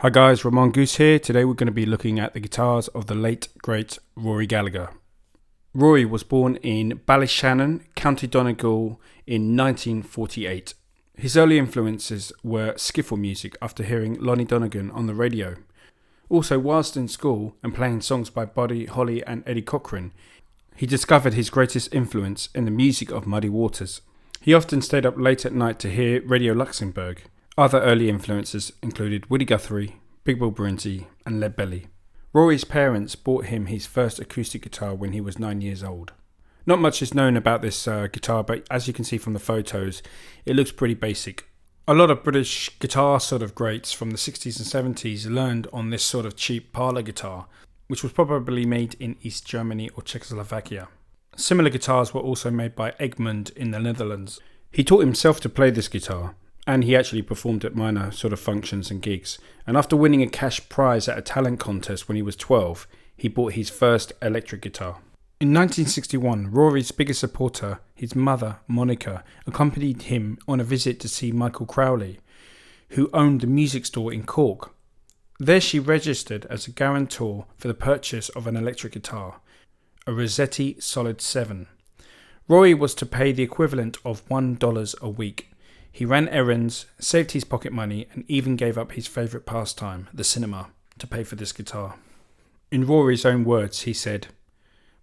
Hi guys, Ramon Goose here. Today we're going to be looking at the guitars of the late great Rory Gallagher. Rory was born in Ballyshannon, County Donegal in 1948. His early influences were skiffle music after hearing Lonnie Donegan on the radio. Also, whilst in school and playing songs by Buddy Holly and Eddie Cochran, he discovered his greatest influence in the music of Muddy Waters. He often stayed up late at night to hear Radio Luxembourg. Other early influences included Woody Guthrie, Big Bill Brunsey and Lead Belly. Rory's parents bought him his first acoustic guitar when he was 9 years old. Not much is known about this guitar, but as you can see from the photos, it looks pretty basic. A lot of British guitar sort of greats from the 60s and 70s learned on this sort of cheap parlour guitar, which was probably made in East Germany or Czechoslovakia. Similar guitars were also made by Egmond in the Netherlands. He taught himself to play this guitar, and he actually performed at minor sort of functions and gigs. And after winning a cash prize at a talent contest when he was 12, he bought his first electric guitar. In 1961, Rory's biggest supporter, his mother, Monica, accompanied him on a visit to see Michael Crowley, who owned the music store in Cork. There she registered as a guarantor for the purchase of an electric guitar, a Rossetti Solid 7. Rory was to pay the equivalent of $1 a week. He ran errands, saved his pocket money, and even gave up his favourite pastime, the cinema, to pay for this guitar. In Rory's own words, he said,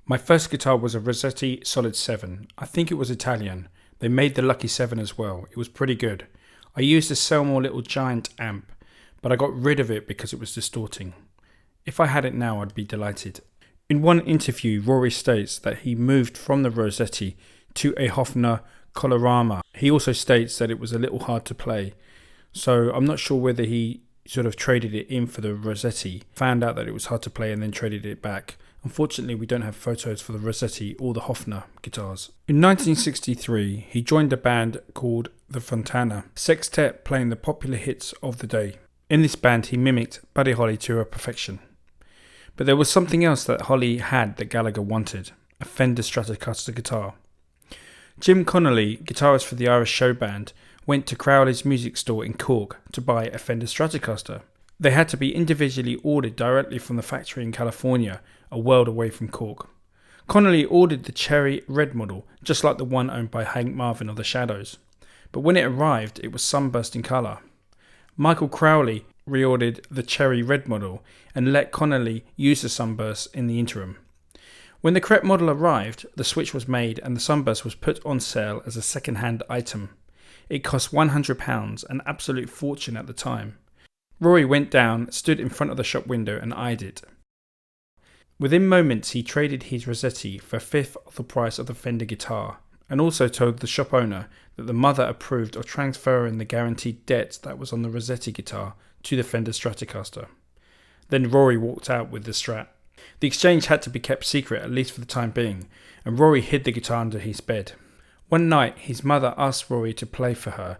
"My first guitar was a Rossetti Solid 7. I think it was Italian. They made the Lucky 7 as well. It was pretty good. I used a Selmore Little Giant amp, but I got rid of it because it was distorting. If I had it now, I'd be delighted." In one interview, Rory states that he moved from the Rossetti to a Hofner Colorama. He also states that it was a little hard to play, so I'm not sure whether he sort of traded it in for the Rossetti, found out that it was hard to play and then traded it back. Unfortunately, we don't have photos for the Rossetti or the Hofner guitars. In 1963, he joined a band called the Fontana Sextet, playing the popular hits of the day. In this band, he mimicked Buddy Holly to a perfection. But there was something else that Holly had that Gallagher wanted, a Fender Stratocaster guitar. Jim Connolly, guitarist for the Irish show band, went to Crowley's music store in Cork to buy a Fender Stratocaster. They had to be individually ordered directly from the factory in California, a world away from Cork. Connolly ordered the cherry red model, just like the one owned by Hank Marvin of the Shadows. But when it arrived, it was sunburst in colour. Michael Crowley reordered the cherry red model and let Connolly use the sunburst in the interim. When the correct model arrived, the switch was made and the sunburst was put on sale as a second-hand item. It cost £100, an absolute fortune at the time. Rory went down, stood in front of the shop window and eyed it. Within moments he traded his Rossetti for a fifth of the price of the Fender guitar, and also told the shop owner that the mother approved of transferring the guaranteed debt that was on the Rossetti guitar to the Fender Stratocaster. Then Rory walked out with the Strat. The exchange had to be kept secret, at least for the time being, and Rory hid the guitar under his bed. One night, his mother asked Rory to play for her,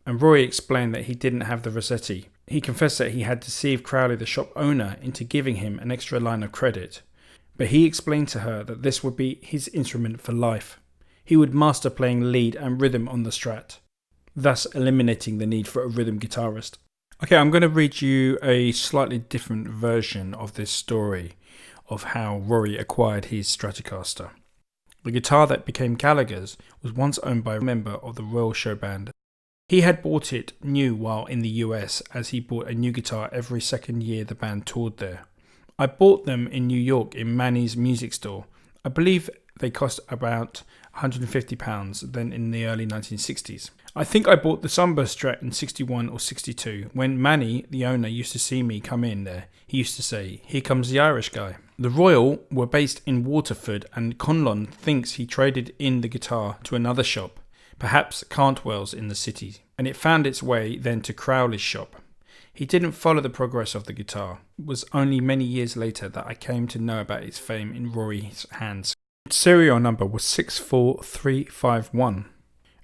and Rory explained that he didn't have the Rossetti. He confessed that he had deceived Crowley, the shop owner, into giving him an extra line of credit. But he explained to her that this would be his instrument for life. He would master playing lead and rhythm on the Strat, thus eliminating the need for a rhythm guitarist. Okay, I'm going to read you a slightly different version of this story of how Rory acquired his Stratocaster. The guitar that became Gallagher's was once owned by a member of the Royal Show Band. He had bought it new while in the US, as he bought a new guitar every second year the band toured there. I bought them in New York in Manny's music store. I believe they cost about £150 then in the early 1960s. I think I bought the Sunburst Strat in 61 or 62. When Manny, the owner, used to see me come in there, he used to say, "Here comes the Irish guy." The Royal were based in Waterford, and Conlon thinks he traded in the guitar to another shop, perhaps Cantwell's in the city, and it found its way then to Crowley's shop. He didn't follow the progress of the guitar. It was only many years later that I came to know about its fame in Rory's hands. Its serial number was 64351,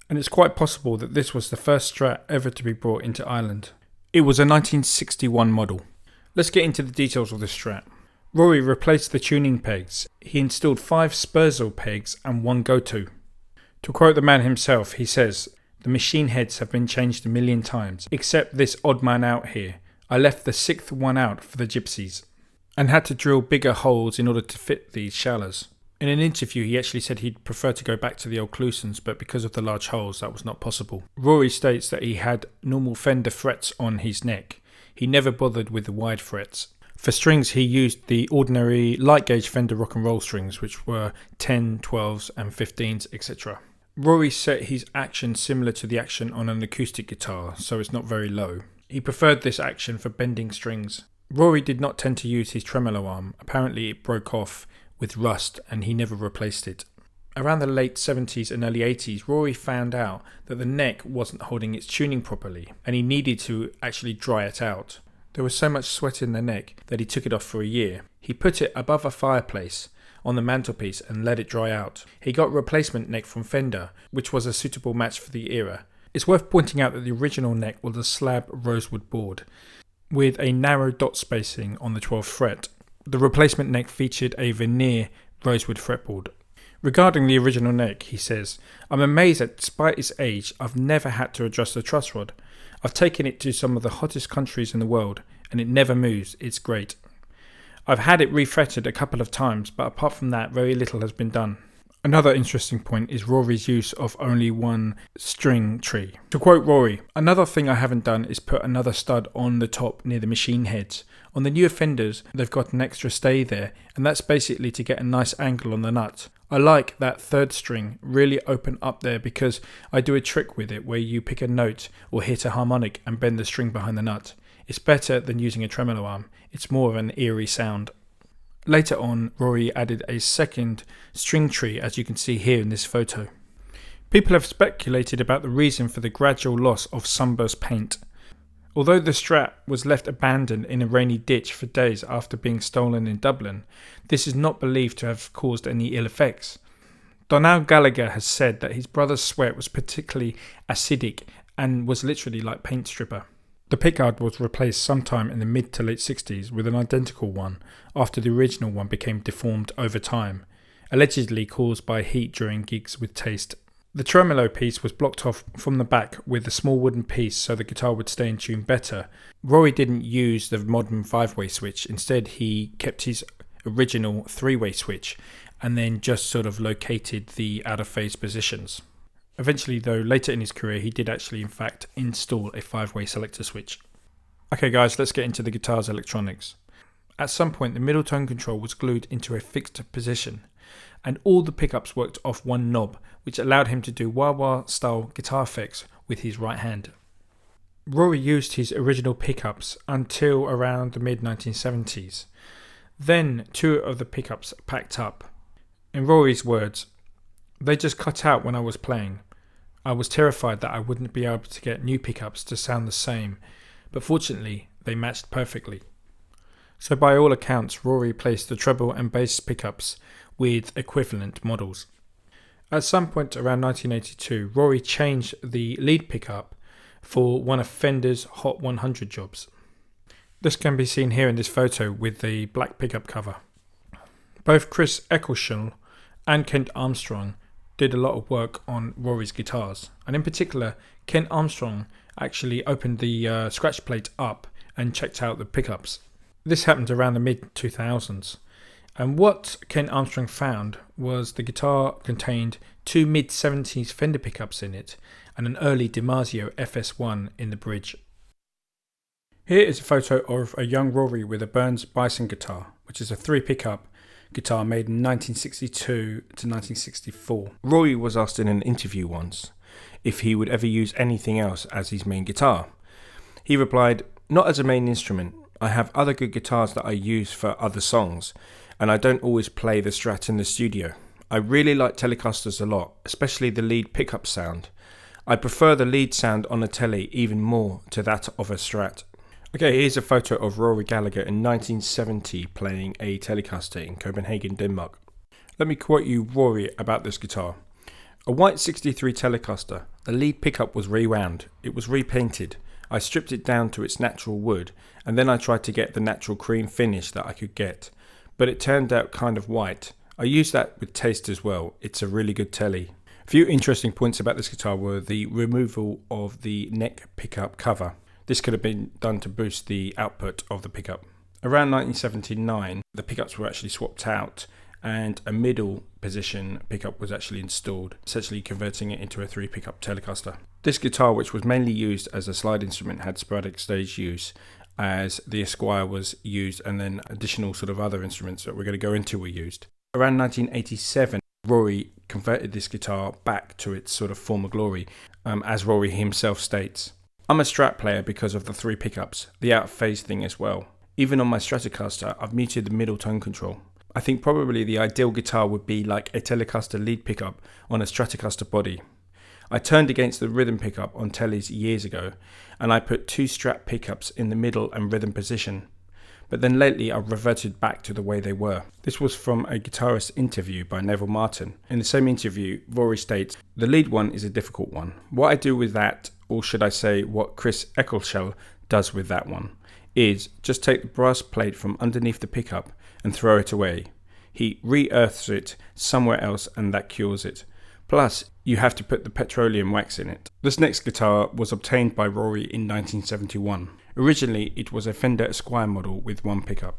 and it's quite possible that this was the first Strat ever to be brought into Ireland. It was a 1961 model. Let's get into the details of the Strat. Rory replaced the tuning pegs. He installed 5 Spurzal pegs and 1 go-to. To quote the man himself, he says, "The machine heads have been changed a million times, except this odd man out here. I left the 6th one out for the gypsies and had to drill bigger holes in order to fit these shallers. In an interview, he actually said he'd prefer to go back to the old Clusons, but because of the large holes, that was not possible. Rory states that he had normal Fender frets on his neck. He never bothered with the wide frets. For strings, he used the ordinary light gauge Fender rock and roll strings, which were 10, 12s and 15s, etc. Rory set his action similar to the action on an acoustic guitar, so it's not very low. He preferred this action for bending strings. Rory did not tend to use his tremolo arm. Apparently it broke off with rust and he never replaced it. Around the late 70s and early 80s, Rory found out that the neck wasn't holding its tuning properly and he needed to actually dry it out. There was so much sweat in the neck that he took it off for a year. He put it above a fireplace on the mantelpiece and let it dry out. He got a replacement neck from Fender, which was a suitable match for the era. It's worth pointing out that the original neck was a slab rosewood board with a narrow dot spacing on the 12th fret. The replacement neck featured a veneer rosewood fretboard. Regarding the original neck, he says, "I'm amazed that despite its age, I've never had to adjust the truss rod. I've taken it to some of the hottest countries in the world, and it never moves. It's great. I've had it refretted a couple of times, but apart from that, very little has been done." Another interesting point is Rory's use of only one string tree. To quote Rory, "Another thing I haven't done is put another stud on the top near the machine heads. On the newer Fenders, they've got an extra stay there, and that's basically to get a nice angle on the nut. I like that third string really open up there because I do a trick with it where you pick a note or hit a harmonic and bend the string behind the nut. It's better than using a tremolo arm. It's more of an eerie sound." Later on, Rory added a second string tree, as you can see here in this photo. People have speculated about the reason for the gradual loss of sunburst paint. Although the Strat was left abandoned in a rainy ditch for days after being stolen in Dublin, this is not believed to have caused any ill effects. Gallagher has said that his brother's sweat was particularly acidic and was literally like paint stripper. The pickguard was replaced sometime in the mid to late 60s with an identical one after the original one became deformed over time, allegedly caused by heat during gigs with Taste. The tremolo piece was blocked off from the back with a small wooden piece so the guitar would stay in tune better. Rory didn't use the modern 5-way switch. Instead, he kept his original 3-way switch and then just sort of located the out of phase positions. Eventually, though, later in his career, he did actually, in fact, install a 5-way selector switch. Okay guys, let's get into the guitar's electronics. At some point, the middle tone control was glued into a fixed position, and all the pickups worked off one knob, which allowed him to do wah-wah style guitar effects with his right hand. Rory used his original pickups until around the mid-1970s. Then 2 of the pickups packed up. In Rory's words, "They just cut out when I was playing. I was terrified that I wouldn't be able to get new pickups to sound the same, but fortunately they matched perfectly." So by all accounts, Rory placed the treble and bass pickups with equivalent models. At some point around 1982, Rory changed the lead pickup for one of Fender's Hot 100 jobs. This can be seen here in this photo with the black pickup cover. Both Chris Eccleshall and Kent Armstrong did a lot of work on Rory's guitars, and in particular Kent Armstrong actually opened the scratch plate up and checked out the pickups. This happened around the mid-2000s, and what Kent Armstrong found was the guitar contained 2 mid-70s Fender pickups in it and an early DiMarzio FS1 in the bridge. Here is a photo of a young Rory with a Burns Bison guitar, which is a 3 pickup guitar made in 1962 to 1964. Rory was asked in an interview once if he would ever use anything else as his main guitar. He replied, "Not as a main instrument. I have other good guitars that I use for other songs, and I don't always play the Strat in the studio. I really like Telecasters a lot, especially the lead pickup sound. I prefer the lead sound on a Tele even more to that of a Strat." Okay, here's a photo of Rory Gallagher in 1970 playing a Telecaster in Copenhagen, Denmark. Let me quote you Rory about this guitar. "A white 63 Telecaster. The lead pickup was rewound. It was repainted. I stripped it down to its natural wood, and then I tried to get the natural cream finish that I could get. But it turned out kind of white. I used that with Taste as well. It's a really good Tele." A few interesting points about this guitar were the removal of the neck pickup cover. This could have been done to boost the output of the pickup. Around 1979, the pickups were actually swapped out and a middle position pickup was actually installed, essentially converting it into a 3 pickup Telecaster. This guitar, which was mainly used as a slide instrument, had sporadic stage use as the Esquire was used, and then additional sort of other instruments that we're going to go into were used. Around 1987, Rory converted this guitar back to its sort of former glory, as Rory himself states. I'm a Strat player because of the 3 pickups, the out of phase thing as well. Even on my Stratocaster, I've muted the middle tone control. I think probably the ideal guitar would be like a Telecaster lead pickup on a Stratocaster body. I turned against the rhythm pickup on Tellies years ago, and I put 2 Strat pickups in the middle and rhythm position. But then lately I've reverted back to the way they were. This was from a guitarist interview by Neville Martin. In the same interview, Rory states, "The lead one is a difficult one. What I do with that, or should I say what Chris Eccleshall does with that one, is just take the brass plate from underneath the pickup and throw it away. He re-earths it somewhere else and that cures it. Plus, you have to put the petroleum wax in it." This next guitar was obtained by Rory in 1971. Originally, it was a Fender Esquire model with 1 pickup.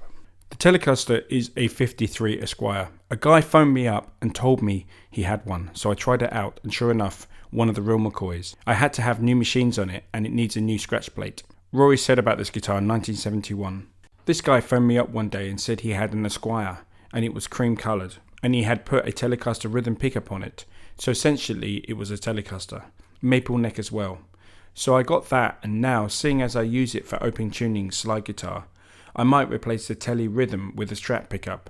The Telecaster is a 53 Esquire. A guy phoned me up and told me he had one, so I tried it out, and sure enough, one of the real McCoys. I had to have new machines on it, and it needs a new scratch plate. Rory said about this guitar in 1971. "This guy phoned me up one day and said he had an Esquire, and it was cream coloured, and he had put a Telecaster rhythm pickup on it, so essentially it was a Telecaster, maple neck as well. So I got that, and now, seeing as I use it for open tuning slide guitar, I might replace the Tele rhythm with a Strat pickup,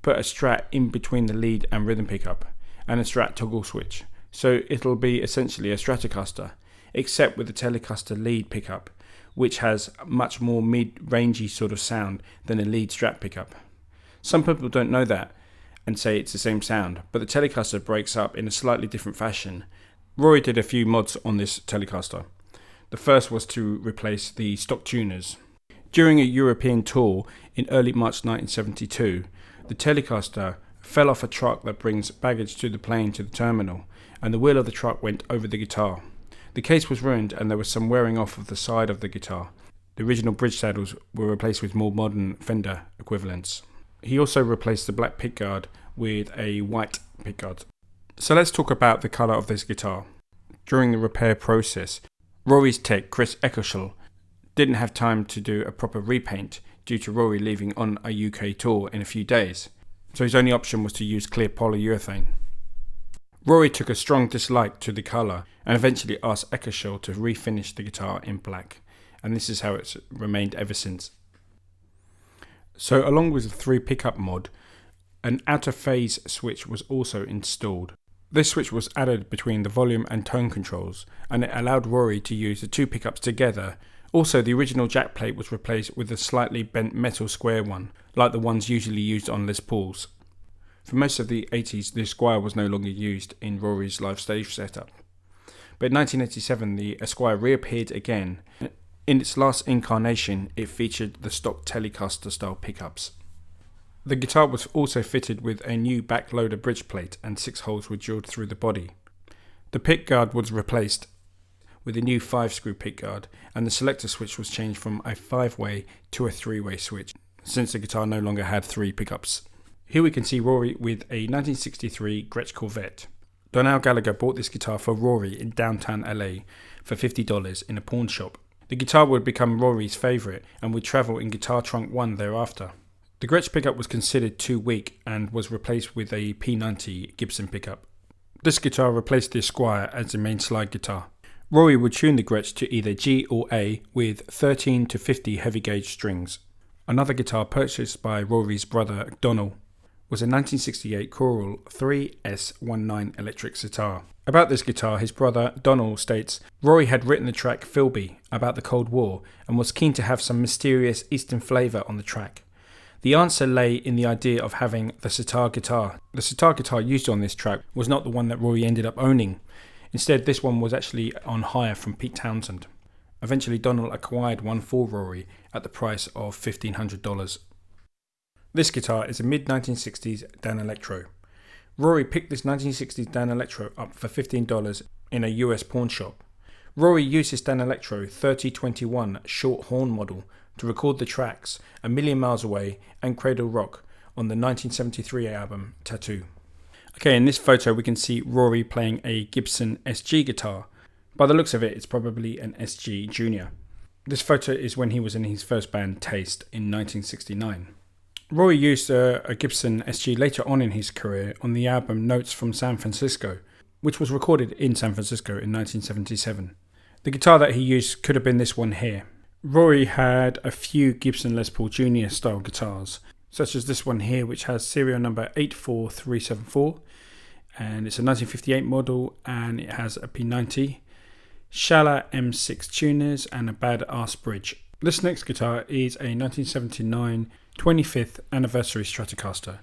put a Strat in between the lead and rhythm pickup, and a Strat toggle switch, so it'll be essentially a Stratocaster, except with the Telecaster lead pickup, which has much more mid-rangey sort of sound than a lead Strat pickup. Some people don't know that and say it's the same sound, but the Telecaster breaks up in a slightly different fashion. Rory did a few mods on this Telecaster. The first was to replace the stock tuners. During a European tour in early March 1972, the Telecaster fell off a truck that brings baggage to the plane to the terminal, and the wheel of the truck went over the guitar. The case was ruined and there was some wearing off of the side of the guitar. The original bridge saddles were replaced with more modern Fender equivalents. He also replaced the black pickguard with a white pickguard. So let's talk about the colour of this guitar. During the repair process, Rory's tech, Chris Eccleshall, didn't have time to do a proper repaint due to Rory leaving on a UK tour in a few days, so his only option was to use clear polyurethane. Rory took a strong dislike to the colour and eventually asked Eccleshall to refinish the guitar in black, and this is how it's remained ever since. So along with the 3 pickup mod, an out of phase switch was also installed. This switch was added between the volume and tone controls, and it allowed Rory to use the 2 pickups together. Also, the original jack plate was replaced with a slightly bent metal square one, like the ones usually used on Les Pauls. For most of the 80s, the Esquire was no longer used in Rory's live stage setup. But in 1987, the Esquire reappeared again. In its last incarnation, it featured the stock Telecaster style pickups. The guitar was also fitted with a new backloader bridge plate, and 6 holes were drilled through the body. The pickguard was replaced with a new 5-screw pickguard, and the selector switch was changed from a 5-way to a 3-way switch, since the guitar no longer had 3 pickups. Here we can see Rory with a 1963 Gretsch Corvette. Gallagher bought this guitar for Rory in downtown LA for $50 in a pawn shop. The guitar would become Rory's favourite and would travel in Guitar Trunk 1 thereafter. The Gretsch pickup was considered too weak and was replaced with a P90 Gibson pickup. This guitar replaced the Esquire as the main slide guitar. Rory would tune the Gretsch to either G or A with 13 to 50 heavy gauge strings. Another guitar purchased by Rory's brother Donald was a 1968 Choral 3S19 electric sitar. About this guitar, his brother Donald states, Rory had written the track Philby about the Cold War and was keen to have some mysterious Eastern flavour on the track. The answer lay in the idea of having the Sitar guitar. The Sitar guitar used on this track was not the one that Rory ended up owning. Instead, this one was actually on hire from Pete Townsend. Eventually, Donald acquired one for Rory at the price of $1,500. This guitar is a mid-1960s Danelectro. Rory picked this 1960s Danelectro up for $15 in a US pawn shop. Rory used his Danelectro 3021 short horn model to record the tracks A Million Miles Away and Cradle Rock on the 1973 album Tattoo. Okay, in this photo we can see Rory playing a Gibson Sg Guitar. By the looks of it, it's probably an Sg Jr. This photo is when he was in his first band Taste in 1969. Rory used a Gibson Sg later on in his career on the album Notes from San Francisco, which was recorded in San Francisco in 1977. The guitar that he used could have been this one here. Rory had a few Gibson Les Paul Jr style guitars, such as this one here, which has serial number 84374, and it's a 1958 model, and it has a P90, Shala M6 tuners, and a badass bridge. This next guitar is a 1979 25th Anniversary Stratocaster,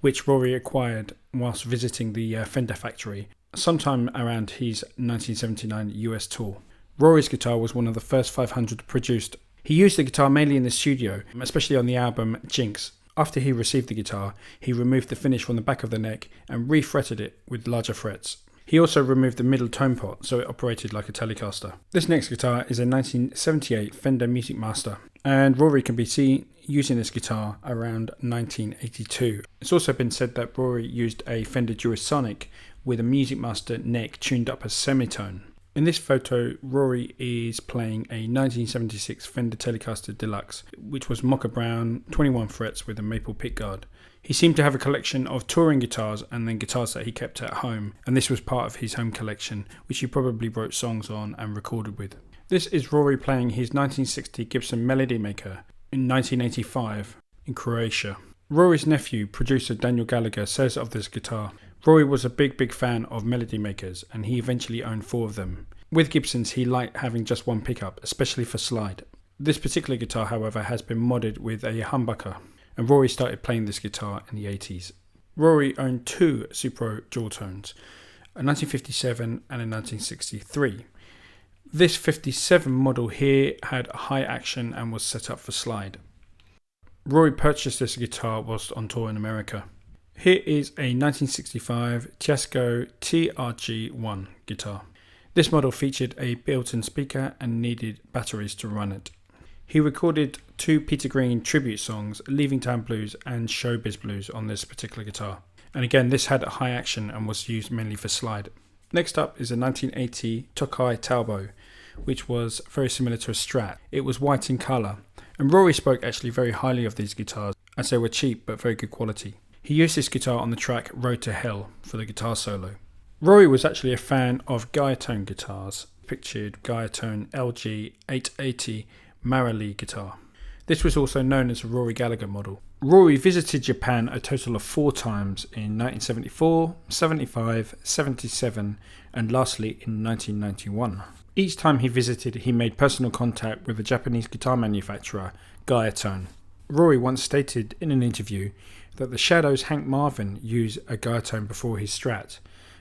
which Rory acquired whilst visiting the Fender factory sometime around his 1979 US tour. Rory's guitar was one of the first 500 produced. He used the guitar mainly in the studio, especially on the album Jinx. After he received the guitar, he removed the finish from the back of the neck and refretted it with larger frets. He also removed the middle tone pot so it operated like a Telecaster. This next guitar is a 1978 Fender Music Master, and Rory can be seen using this guitar around 1982. It's also been said that Rory used a Fender Duosonic with a Music Master neck tuned up as semitone. In this photo, Rory is playing a 1976 Fender Telecaster Deluxe, which was mocha brown, 21 frets with a maple pickguard. He seemed to have a collection of touring guitars and then guitars that he kept at home, and this was part of his home collection, which he probably wrote songs on and recorded with. This is Rory playing his 1960 Gibson Melody Maker in 1985 in Croatia. Rory's nephew, producer Daniel Gallagher, says of this guitar, Rory was a big fan of melody makers, and he eventually owned 4 of them. With Gibsons, he liked having just one pickup, especially for slide. This particular guitar, however, has been modded with a humbucker, and Rory started playing this guitar in the 80s. Rory owned 2 Supro dual tones, a 1957 and a 1963. This 57 model here had a high action and was set up for slide. Rory purchased this guitar whilst on tour in America. Here is a 1965 Chesco Trg One Guitar. This model featured a built-in speaker and needed batteries to run it. He recorded 2 Peter Green tribute songs, Leaving Town Blues and Showbiz Blues, on this particular guitar. And again, this had a high action and was used mainly for slide. Next up is a 1980 Kite Elbow, which was very similar to a Strat. It was white in colour, and Rory spoke actually very highly of these guitars as they were cheap but very good quality. He used this guitar on the track Road to Hell for the guitar solo. Rory was actually a fan of Guitar guitars, pictured Guitar LG 880 Mallory Guitar. This was also known as a Rory Gallagher model. Rory visited Japan a total of 4 times in 1974, 75, 77 and lastly in 1991. Each time he visited, he made personal contact with the Japanese guitar manufacturer Guitar. Rory once stated in an interview that the Shadows' Hank Marvin used a Guitar before his Strat,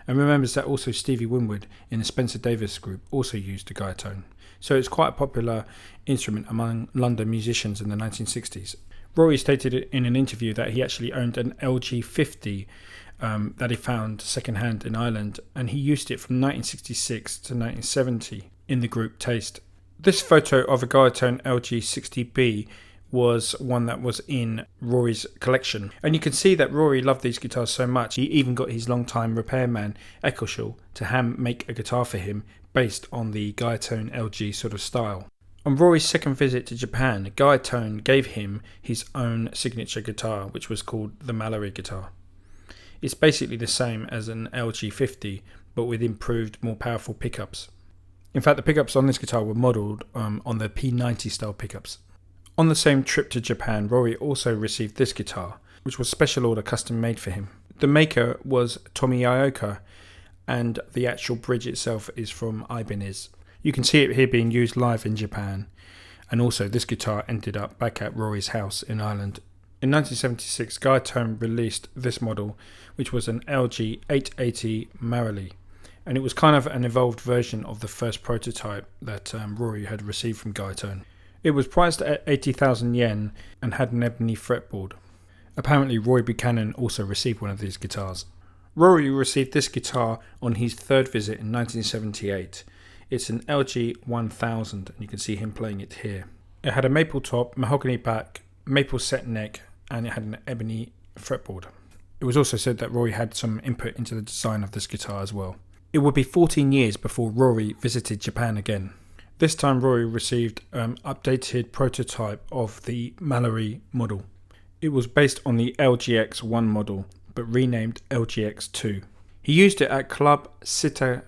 and remembers that also Stevie Winwood in the Spencer Davis group also used a Guitar. So it's quite a popular instrument among London musicians in the 1960s. Rory stated in an interview that he actually owned an LG 50 that he found secondhand in Ireland, and he used it from 1966 to 1970 in the group Taste. This photo of a Guitar LG 60B was one that was in Rory's collection, and you can see that Rory loved these guitars so much he even got his longtime repairman Eccleshall to hand make a guitar for him based on the Guitar LG sort of style. On Rory's second visit to Japan, Guitar gave him his own signature guitar, which was called the Mallory Guitar. It's basically the same as an LG 50 but with improved, more powerful pickups. In fact, the pickups on this guitar were modelled on the P90 style pickups. On the same trip to Japan, Rory also received this guitar, which was special order custom made for him. The maker was Tommy Ioka, and the actual bridge itself is from Ibanez. You can see it here being used live in Japan, and also this guitar ended up back at Rory's house in Ireland. In 1976, Guitar released this model, which was an LG 880 Mallory, and it was kind of an evolved version of the first prototype that Rory had received from Guitar. It was priced at 80,000 yen and had an ebony fretboard. Apparently Roy Buchanan also received one of these guitars. Rory received this guitar on his third visit in 1978. It's an LG 1000 and you can see him playing it here. It had a maple top, mahogany back, maple set neck, and it had an ebony fretboard. It was also said that Rory had some input into the design of this guitar as well. It would be 14 years before Rory visited Japan again. This time Rory received an updated prototype of the Mallory model. It was based on the LGX1 model, but renamed LGX2. He used it at Club Sitar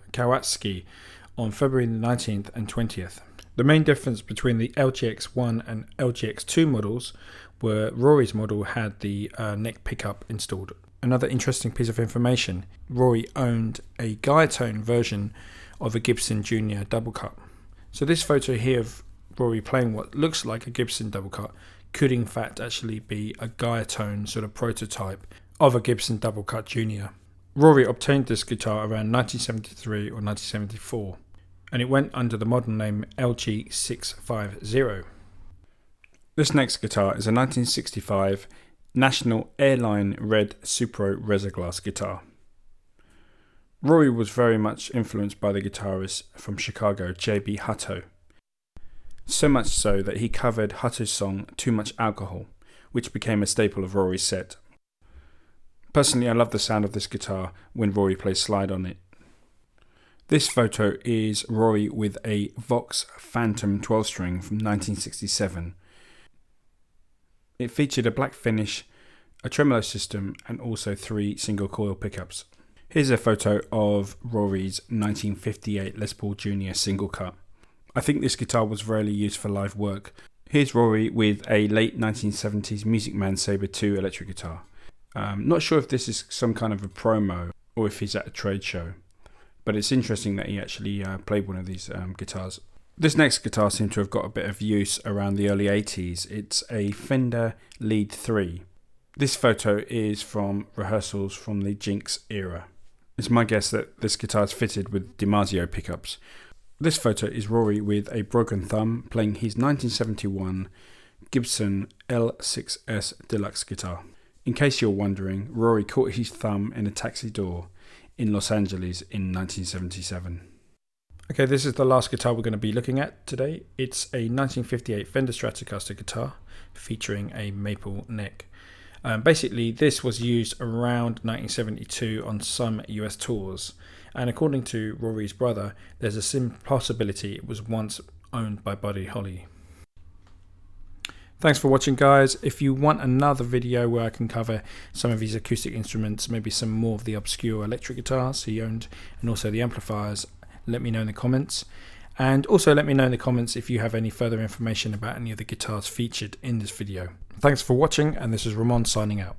on February 19th and 20th. The main difference between the LGX1 and LGX2 models were Rory's model had the neck pickup installed. Another interesting piece of information, Rory owned a Guitar version of a Gibson Jr double cut. So this photo here of Rory playing what looks like a Gibson double cut could in fact actually be a Guitar sort of prototype of a Gibson double cut Jr. Rory obtained this guitar around 1973 or 1974 and it went under the model name LG650. This next guitar is a 1965 National Airline Red Supro Rezar glass guitar. Rory was very much influenced by the guitarist from Chicago, J.B. Hutto. So much so that he covered Hutto's song Too Much Alcohol, which became a staple of Rory's set. Personally, I love the sound of this guitar when Rory plays slide on it. This photo is Rory with a Vox Phantom 12-string from 1967. It featured a black finish, a tremolo system, and also 3 single coil pickups. Here's a photo of Rory's 1958 Les Paul Jr single cut. I think this guitar was rarely used for live work. Here's Rory with a late 1970s Music Man Sabre II electric guitar. Not sure if this is some kind of a promo or if he's at a trade show, but it's interesting that he actually played one of these guitars. This next guitar seemed to have got a bit of use around the early 80s. It's a Fender Lead 3. This photo is from rehearsals from the Jinx era. It's my guess that this guitar is fitted with DiMarzio pickups. This photo is Rory with a broken thumb playing his 1971 Gibson L6S Deluxe guitar. In case you're wondering, Rory caught his thumb in a taxi door in Los Angeles in 1977. Okay, this is the last guitar we're going to be looking at today. It's a 1958 Fender Stratocaster guitar featuring a maple neck. Basically, this was used around 1972 on some US tours, and according to Rory's brother, there's a slim possibility it was once owned by Buddy Holly. Thanks for watching, guys. If you want another video where I can cover some of these acoustic instruments, maybe some more of the obscure electric guitars he owned, and also the amplifiers, let me know in the comments. And also let me know in the comments if you have any further information about any of the guitars featured in this video. Thanks for watching, and this is Ramon signing out.